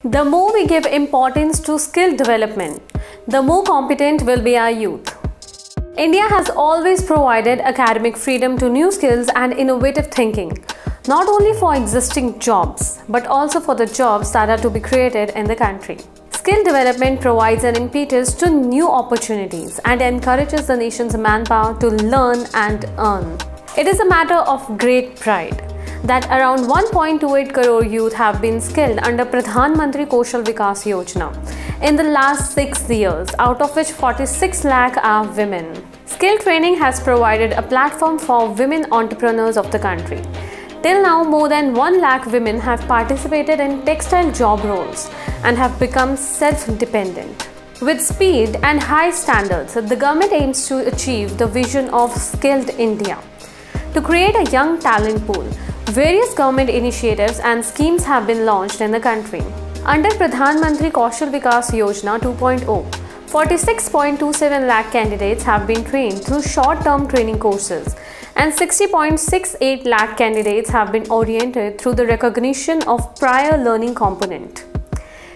The more we give importance to skill development, the more competent will be our youth. India has always provided academic freedom to new skills and innovative thinking, not only for existing jobs, but also for the jobs that are to be created in the country. Skill development provides an impetus to new opportunities and encourages the nation's manpower to learn and earn. It is a matter of great pride that around 1.28 crore youth have been skilled under Pradhan Mantri Kaushal Vikas Yojana in the last 6 years, out of which 46 lakh are women. Skill training has provided a platform for women entrepreneurs of the country. Till now, more than 1 lakh women have participated in textile job roles and have become self-dependent. With speed and high standards, the government aims to achieve the vision of Skilled India. To create a young talent pool, various government initiatives and schemes have been launched in the country. Under Pradhan Mantri Kaushal Vikas Yojana 2.0, 46.27 lakh candidates have been trained through short-term training courses, and 60.68 lakh candidates have been oriented through the recognition of prior learning component.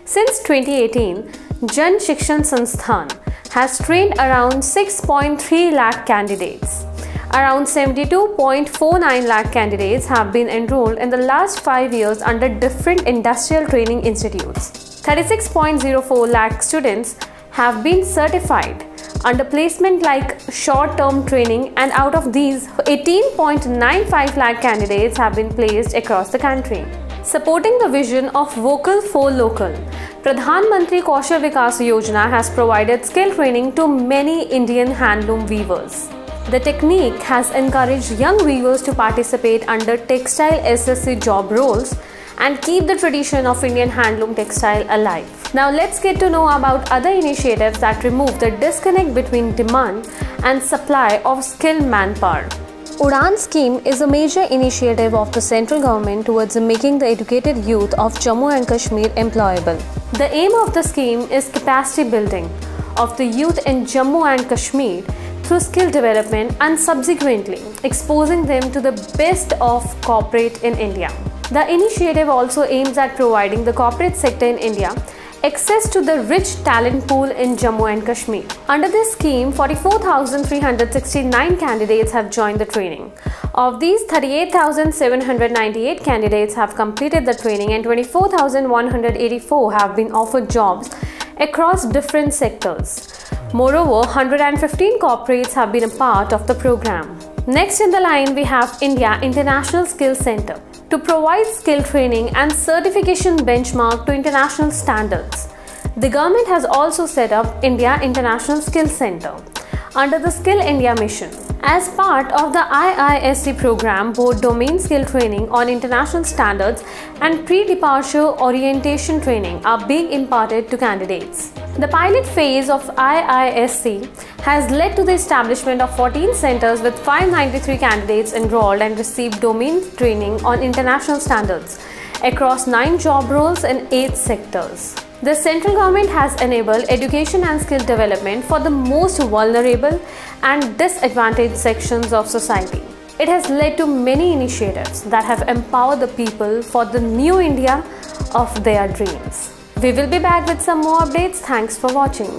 Since 2018, Jan Shikshan Sansthan has trained around 6.3 lakh candidates. Around 72.49 lakh candidates have been enrolled in the last 5 years under different industrial training institutes. 36.04 lakh students have been certified under placement like short-term training, and out of these, 18.95 lakh candidates have been placed across the country. Supporting the vision of Vocal for Local, Pradhan Mantri Kaushal Vikas Yojana has provided skill training to many Indian handloom weavers. The technique has encouraged young weavers to participate under textile SSC job roles and keep the tradition of Indian handloom textile alive. Now let's get to know about other initiatives that remove the disconnect between demand and supply of skilled manpower. Udaan scheme is a major initiative of the central government towards making the educated youth of Jammu and Kashmir employable. The aim of the scheme is capacity building of the youth in Jammu and Kashmir through skill development and subsequently exposing them to the best of corporate in India. The initiative also aims at providing the corporate sector in India access to the rich talent pool in Jammu and Kashmir. Under this scheme, 44,369 candidates have joined the training. Of these, 38,798 candidates have completed the training and 24,184 have been offered jobs across different sectors. Moreover, 115 corporates have been a part of the program. Next in the line, we have India International Skills Center to provide skill training and certification benchmark to international standards. The government has also set up India International Skills Center under the Skill India mission. As part of the IISc program, both domain skill training on international standards and pre-departure orientation training are being imparted to candidates. The pilot phase of IISc has led to the establishment of 14 centers with 593 candidates enrolled and received domain training on international standards across 9 job roles in 8 sectors. The central government has enabled education and skill development for the most vulnerable and disadvantaged sections of society. It has led to many initiatives that have empowered the people for the new India of their dreams. We will be back with some more updates. Thanks for watching.